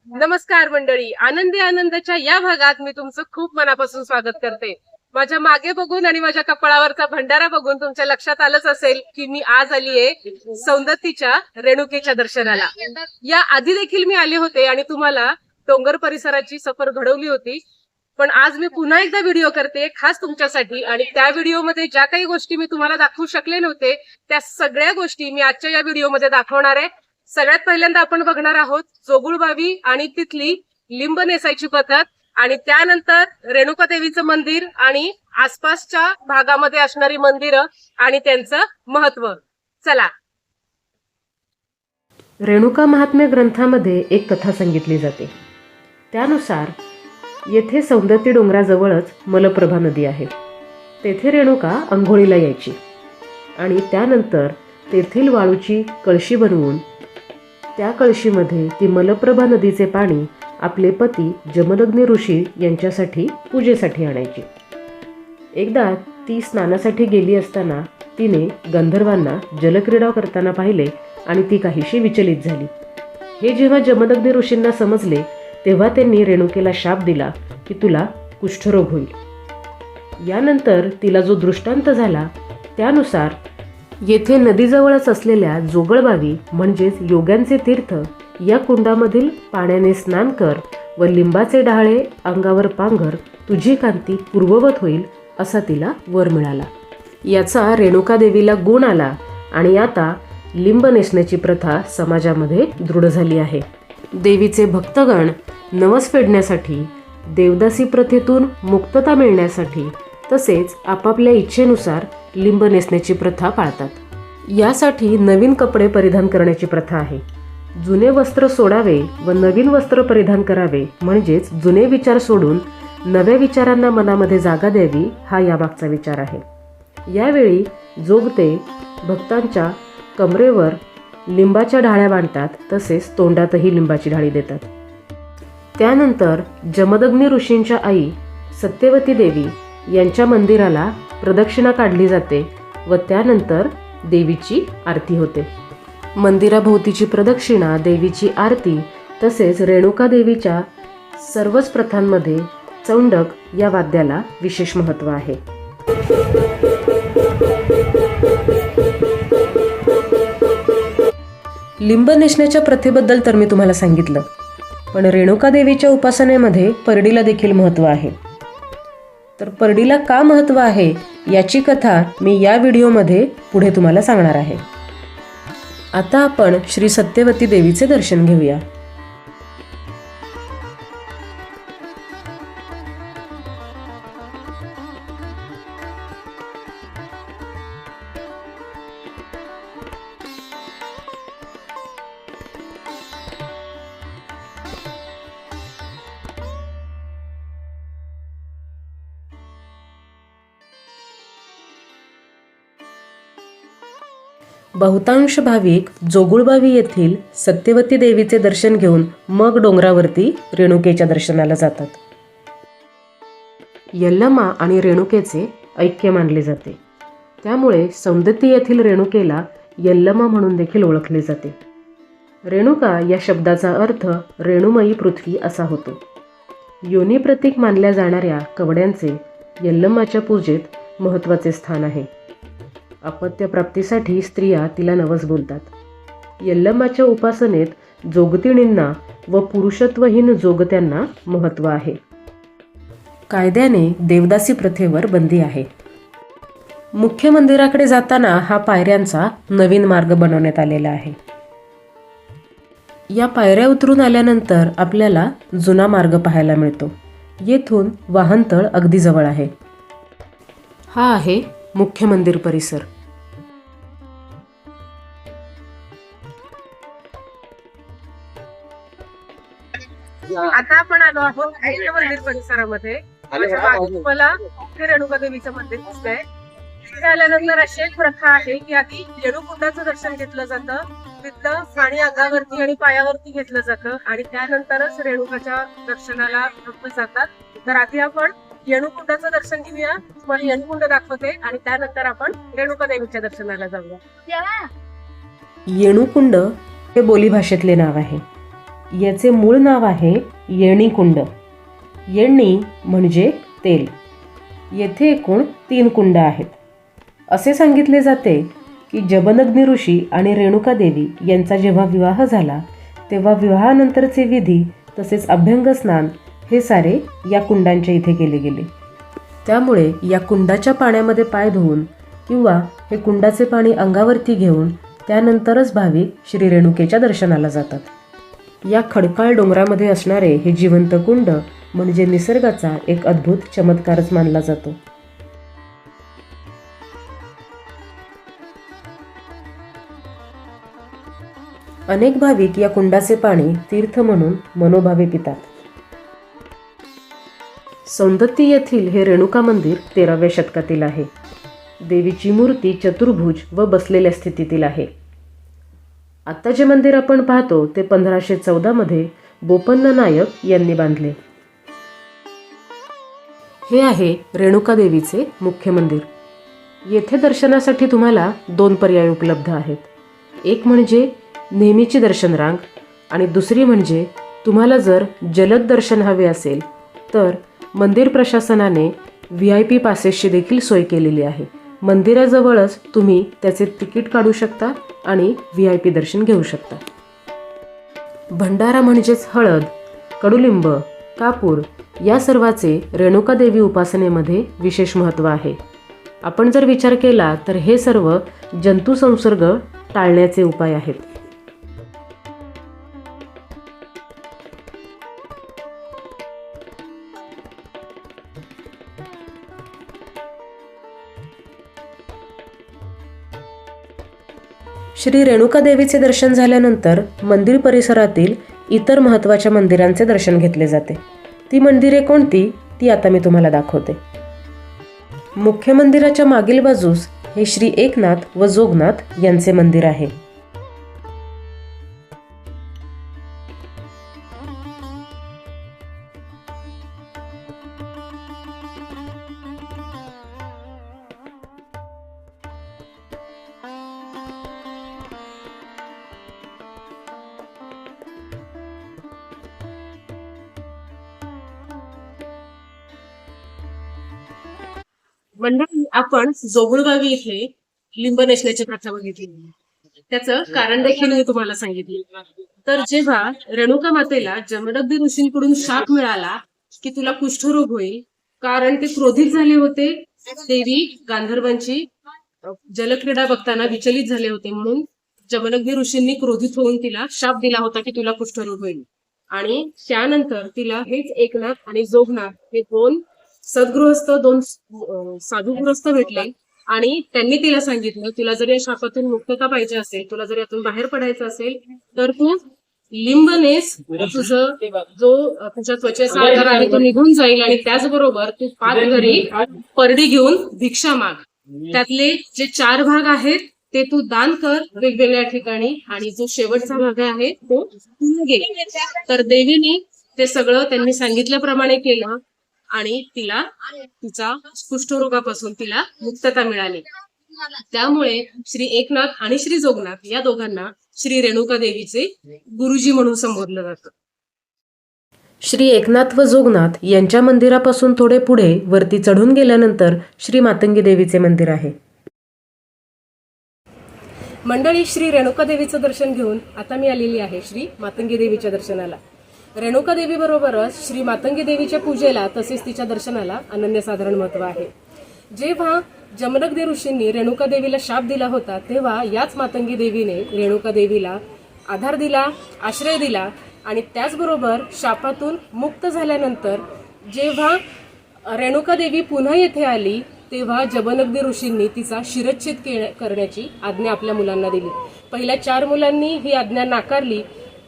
नमस्कार मंडळी, आनंदी आनंदाच्या या भागात मी तुमचं खूप मनापासून स्वागत करते. माझ्या मागे बघून आणि माझ्या कपाळावरचा भंडारा बघून तुमच्या लक्षात आलंच असेल की मी आज आलीये सौंदत्तीच्या रेणुकेच्या दर्शनाला. या आधी देखील मी आले होते आणि तुम्हाला डोंगर परिसराची सफर घडवली होती, पण आज मी पुन्हा एकदा व्हिडिओ करते खास तुमच्यासाठी. आणि त्या व्हिडिओमध्ये ज्या काही गोष्टी मी तुम्हाला दाखवू शकले नव्हते त्या सगळ्या गोष्टी मी आजच्या या व्हिडिओमध्ये दाखवणार आहे. सगळ्यात पहिल्यांदा आपण बघणार आहोत जोगुळबावी आणि तिथली लिंब नेसायची पद्धत, आणि त्यानंतर रेणुका देवीचं मंदिर आणि आसपासच्या भागामध्ये असणारी मंदिरं आणि त्यांचं महत्व. चला. रेणुका महात्म्य ग्रंथामध्ये एक कथा सांगितली जाते. त्यानुसार येथे सौंदत्ती डोंगराजवळच मलप्रभा नदी आहे. तेथे रेणुका अंघोळीला यायची आणि त्यानंतर तेथील वाळूची कळशी बनवून त्या कळशीमध्ये ती मलप्रभा नदीचे पाणी आपले पती जमदग्नी ऋषी यांच्यासाठी पूजेसाठी आणायची. एकदा ती स्नानासाठी गेली असताना तिने गंधर्वांना जलक्रीडा करताना पाहिले आणि ती काहीशी विचलित झाली. हे जेव्हा जमदग्नी ऋषींना समजले तेव्हा त्यांनी रेणुकेला शाप दिला की तुला कुष्ठरोग होईल. यानंतर तिला जो दृष्टांत झाला त्यानुसार येथे नदीजवळच असलेल्या जोगळबावी म्हणजेच योग्यांचे तीर्थ या कुंडामधील पाण्याने स्नान कर व लिंबाचे डहाळे अंगावर पांघर, तुझी कांती पूर्ववत होईल असा तिला वर मिळाला. याचा रेणुका देवीला गुण आला आणि आता लिंब नेसण्याची प्रथा समाजामध्ये दृढ झाली आहे. देवीचे भक्तगण नवस फेडण्यासाठी, देवदासी प्रथेतून मुक्तता मिळण्यासाठी तसेच आपापल्या इच्छेनुसार लिंब नेसण्याची प्रथा पाळतात. यासाठी नवीन कपडे परिधान करण्याची प्रथा आहे. जुने वस्त्र सोडावे व नवीन वस्त्र परिधान करावे, म्हणजेच जुने विचार सोडून नव्या विचारांना मनामध्ये जागा द्यावी, हा यामागचा विचार आहे. यावेळी जोगते भक्तांच्या कमरेवर लिंबाच्या ढाळ्या बांधतात, तसेच तोंडातही लिंबाची ढाळी देतात. त्यानंतर जमदग्नी ऋषींच्या आई सत्यवती देवी यांच्या मंदिराला प्रदक्षिणा काढली जाते व त्यानंतर देवीची आरती होते. मंदिराभोवतीची प्रदक्षिणा, देवीची आरती तसेच रेणुका देवीच्या सर्वच प्रथांमध्ये चौंडक या वाद्याला विशेष महत्त्व आहे. लिंब नेसण्याच्या प्रथेबद्दल तर मी तुम्हाला सांगितलं, पण रेणुका देवीच्या उपासनेमध्ये परडीला देखील महत्त्व आहे. तर परडीला का महत्त्व आहे याची कथा मी या व्हिडिओमध्ये पुढे तुम्हाला सांगणार आहे. आता आपण श्री सत्यवती देवीचे दर्शन घेऊया. बहुतांश भाविक जोगुळबावी येथील सत्यवती देवीचे दर्शन घेऊन मग डोंगरावरती रेणुकेच्या दर्शनाला जातात. यल्लमा आणि रेणुकेचे ऐक्य मानले जाते, त्यामुळे सौंदत्ती येथील रेणुकेला यल्लमा म्हणून देखील ओळखले जाते. रेणुका या शब्दाचा अर्थ रेणुमयी पृथ्वी असा होतो. योनी प्रतीक मानल्या जाणाऱ्या कवड्यांचे यल्लमाच्या पूजेत महत्त्वाचे स्थान आहे. अपत्यप्राप्तीसाठी स्त्रिया तिला नवस बोलतात. यल्लमाच्या उपासनेत जोगतिणींना व पुरुषत्वहीन जोगत्यांना महत्त्व आहे. कायद्याने देवदासी प्रथेवर बंदी आहे. मुख्य मंदिराकडे जाताना हा पायऱ्यांचा नवीन मार्ग बनवण्यात आलेला आहे. या पायऱ्या उतरून आल्यानंतर आपल्याला जुना मार्ग पाहायला मिळतो. येथून वाहनतळ अगदी जवळ आहे. हा आहे मुख्य मंदिर परिसर. आता आपण आलो आहोत ऐक्य मंदिर परिसरामध्ये. माझ्या मागे मला रेणुका देवीचं मंदिर दिसतंय. तिथे आल्यानंतर अशी एक प्रथा आहे की आधी रेणुकुंडाचं दर्शन घेतलं जातं. तिथलं पाणी अंगावरती आणि पायावरती घेतलं जातं आणि त्यानंतरच रेणुकाच्या दर्शनाला लोक जातात. तर आधी आपण रेणुकुंडाचं दर्शन घेऊया. तुम्हाला रेणुकुंड दाखवते आणि त्यानंतर आपण रेणुका देवीच्या दर्शनाला जाऊया. येणुकुंड हे बोली भाषेतले नाव आहे. याचे मूळ नाव आहे येणी कुंड. येणी म्हणजे तेल. येथे एकूण 3 कुंड आहेत. असे सांगितले जाते की जमदग्नी ऋषी आणि रेणुका देवी यांचा जेव्हा विवाह झाला तेव्हा विवाहानंतरचे विधी तसेच अभ्यंग स्नान हे सारे या कुंडांच्या इथे केले गेले. त्यामुळे या कुंडाच्या पाण्यामध्ये पाय धुवून किंवा हे कुंडाचे पाणी अंगावरती घेऊन त्यानंतरच भाविक श्री रेणुकेच्या दर्शनाला जातात. या खडकाळ डोंगरामध्ये असणारे हे जिवंत कुंड म्हणजे निसर्गाचा एक अद्भुत चमत्कारच मानला जातो. अनेक भाविक या कुंडाचे पाणी तीर्थ म्हणून मनोभावे पितात. सौंदत्ती येथील हे रेणुका मंदिर 13व्या शतकातील आहे. देवीची मूर्ती चतुर्भुज व बसलेल्या स्थितीतील आहे. आता जे मंदिर आपण पाहतो ते 1514 मध्ये बोपन्न नायक यांनी बांधले. हे आहे रेणुका देवीचे मुख्य मंदिर. येथे दर्शनासाठी तुम्हाला 2 पर्याय उपलब्ध आहेत. एक म्हणजे नेहमीची दर्शन रांग आणि दुसरी म्हणजे तुम्हाला जर जलद दर्शन हवे असेल तर मंदिर प्रशासनाने VIP पासेसची देखील सोय केलेली आहे. मंदिराजवळच तुम्ही त्याचे तिकीट काढू शकता आणि VIP दर्शन घेऊ शकता. भंडारा म्हणजेच हळद, कडुलिंब, कापूर या सर्वाचे रेणुका देवी उपासनेमध्ये विशेष महत्त्व आहे. आपण जर विचार केला तर हे सर्व जंतू संसर्ग टाळण्याचे उपाय आहेत. श्री रेणुका देवीचे दर्शन झाल्यानंतर मंदिर परिसरातील इतर महत्त्वाच्या मंदिरांचे दर्शन घेतले जाते. ती मंदिरे कोणती ती आता मी तुम्हाला दाखवते. मुख्य मंदिराच्या मागील बाजूस हे श्री एकनाथ व जोगनाथ यांचे मंदिर आहे. मंडळी, आपण जोगुळगावी इथे लिंब नेसण्याची प्रथा बघितली. त्याचं कारण देखील मी तुम्हाला सांगितले. तर जेव्हा रेणुका मातेला जमदग्नी ऋषींकडून शाप मिळाला की तुला कुष्ठरोग होईल, कारण ते क्रोधित झाले होते, देवी गांधर्वांची जलक्रीडा बघताना विचलित झाले होते, म्हणून जमदग्नी ऋषींनी क्रोधित होऊन तिला शाप दिला होता की तुला कुष्ठरोग होईल. आणि त्यानंतर तिला हेच एकनाथ आणि जोगनाथ हे 2 सद्गृहस्थ 2 साधू गृहस्थ भेटले आणि त्यांनी तिला सांगितलं तुला जर या शापातून मुक्तता पाहिजे असेल, तुला जर यातून बाहेर पडायचं असेल तर तू लिंब नेस, तुझं जो तुझ्या त्वचेचा आजार आहे तो निघून जाईल आणि त्याचबरोबर तू 5 घरी परडी घेऊन भिक्षा माग. त्यातले जे 4 भाग आहेत ते तू दान कर वेगवेगळ्या ठिकाणी आणि जो शेवटचा भाग आहे तो तू घे. तर देवीने ते सगळं त्यांनी सांगितल्याप्रमाणे केलं आणि तिला तिचा कुष्ठरोगापासून तिला मुक्तता मिळाली. त्यामुळे श्री एकनाथ आणि श्री जोगनाथ या दोघांना श्री रेणुका देवीचे गुरुजी म्हणून संबोधलं जातं. श्री एकनाथ व जोगनाथ यांच्या मंदिरापासून थोडे पुढे वरती चढून गेल्यानंतर श्री मातंगी देवीचे मंदिर आहे. मंडळी, श्री रेणुका देवीचं दर्शन घेऊन आता मी आलेली आहे श्री मातंगी देवीच्या दर्शनाला. रेणुका देवी बरोबरच श्री मातंगी देवीच्या पूजेला तसेच तिच्या दर्शनाला अनन्यसाधारण महत्व आहे. जेव्हा जमदग्नी ऋषींनी रेणुका देवीला शाप दिला होता तेव्हा याच मातंगी देवीने रेणुका देवीला आधार दिला, आश्रय दिला आणि त्याचबरोबर शापातून मुक्त झाल्यानंतर जेव्हा रेणुका देवी पुन्हा येथे आली तेव्हा जमदग्नी ऋषींनी तिचा शिरच्छेद करण्याची आज्ञा आपल्या मुलांना दिली. पहिल्या 4 मुलांनी ही आज्ञा नाकारली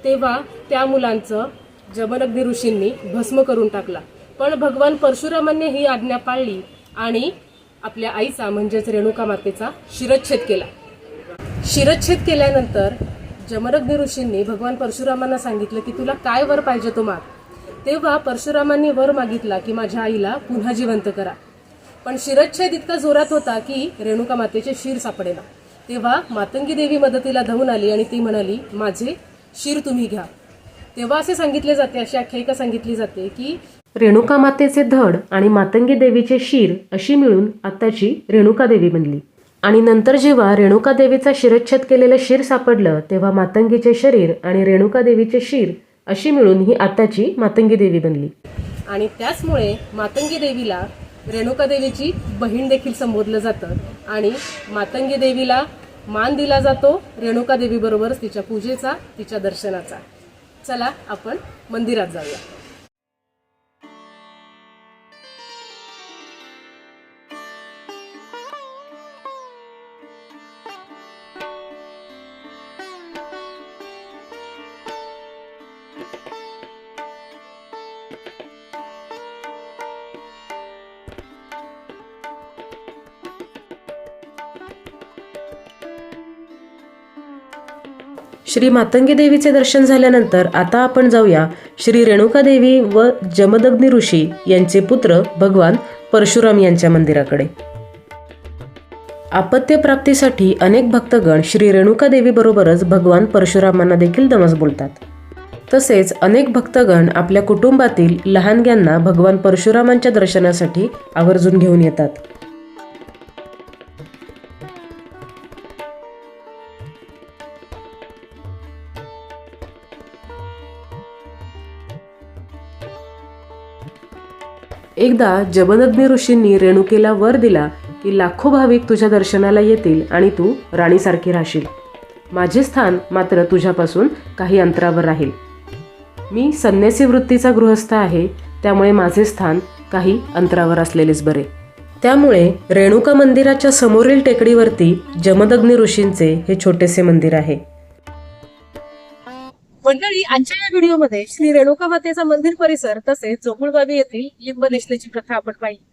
तेव्हा त्या मुलांचं जमदग्नी ऋषींनी भस्म करून टाकला. पण भगवान परशुरामांनी ही आज्ञा पाळली आणि आपल्या आईचा म्हणजेच रेणुका मातेचा शिरच्छेद केला. शिरच्छेद केल्यानंतर जमदग्नी ऋषींनी भगवान परशुरामांना सांगितलं की तुला काय वर पाहिजे तो माग. तेव्हा परशुरामांनी वर मागितला की माझ्या आईला पुन्हा जिवंत करा. पण शिरच्छेद इतका जोरात होता की रेणुका मातेचे शिर सापडेना. तेव्हा मातंगी देवी मदतीला धावून आली आणि ती म्हणाली माझे शिर तुम्ही घ्या. तेव्हा असे सांगितले जाते, अशी आख्यायिका सांगितली जाते की रेणुका मातेचे धड आणि मातंगी देवीचे शिर अशी मिळून आत्ताची रेणुका देवी बनली. आणि नंतर जेव्हा रेणुका देवीचा शिरच्छेद केलेलं शिर सापडलं तेव्हा मातंगीचे शरीर आणि रेणुका देवीचे शिर अशी मिळून ही आत्ताची मातंगी देवी बनली. आणि त्याचमुळे मातंगी देवीला रेणुका देवीची बहीण देखील संबोधलं जातं आणि मातंगी देवीला मान दिला जातो रेणुका देवी बरोबरच तिच्या पूजेचा, तिच्या दर्शनाचा. चला आपण मंदिरात जाऊया. श्री मातंगी देवीचे दर्शन झाल्यानंतर आता आपण जाऊया श्री रेणुका देवी व जमदग्नी ऋषी यांचे पुत्र भगवान परशुराम यांच्या मंदिराकडे. आपत्य प्राप्तीसाठी अनेक भक्तगण श्री रेणुका देवी बरोबरच भगवान परशुरामांना देखील नमस बोलतात. तसेच अनेक भक्तगण आपल्या कुटुंबातील लहानग्यांना भगवान परशुरामांच्या दर्शनासाठी आवर्जून घेऊन येतात. एकदा जमदग्नी ऋषींनी रेणुकेला वर दिला की लाखो भाविक तुझ्या दर्शनाला येतील आणि तू राणीसारखी राहशील. माझे स्थान मात्र तुझ्यापासून काही अंतरावर राहील. मी संन्यासी वृत्तीचा गृहस्थ आहे, त्यामुळे माझे स्थान काही अंतरावर असलेलेच बरे. त्यामुळे रेणुका मंदिराच्या समोरील टेकडीवरती जमदग्नी ऋषींचे हे छोटेसे मंदिर आहे. मंडळी, आजच्या या व्हिडिओमध्ये श्री रेणुका मातेचा मंदिर परिसर तसेच जोगुळबावी येथील लिंब नेसण्याची प्रथा आपण पाहिली.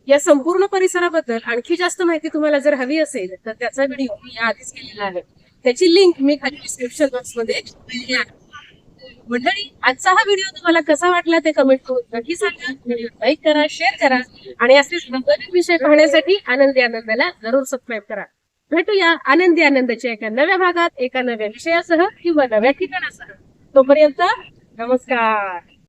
या संपूर्ण परिसराबद्दल आणखी जास्त माहिती तुम्हाला जर हवी असेल तर त्याचा व्हिडिओ मी आधीच केलेला आहे. त्याची लिंक मी खाली डिस्क्रिप्शन बॉक्स मध्ये दिली आहे. मंडळी, आजचा हा व्हिडिओ तुम्हाला कसा वाटला ते कमेंट करून नक्की सांगा. व्हिडिओ लाईक करा, शेअर करा आणि असेच नवीन विषय पाहण्यासाठी आनंदी आनंदाला जरूर सबस्क्राईब करा. भेटूया आनंदी आनंदाच्या एका नव्या भागात, एका नव्या विषयासह किंवा नव्या ठिकाणासह. तोपर्यंत नमस्कार.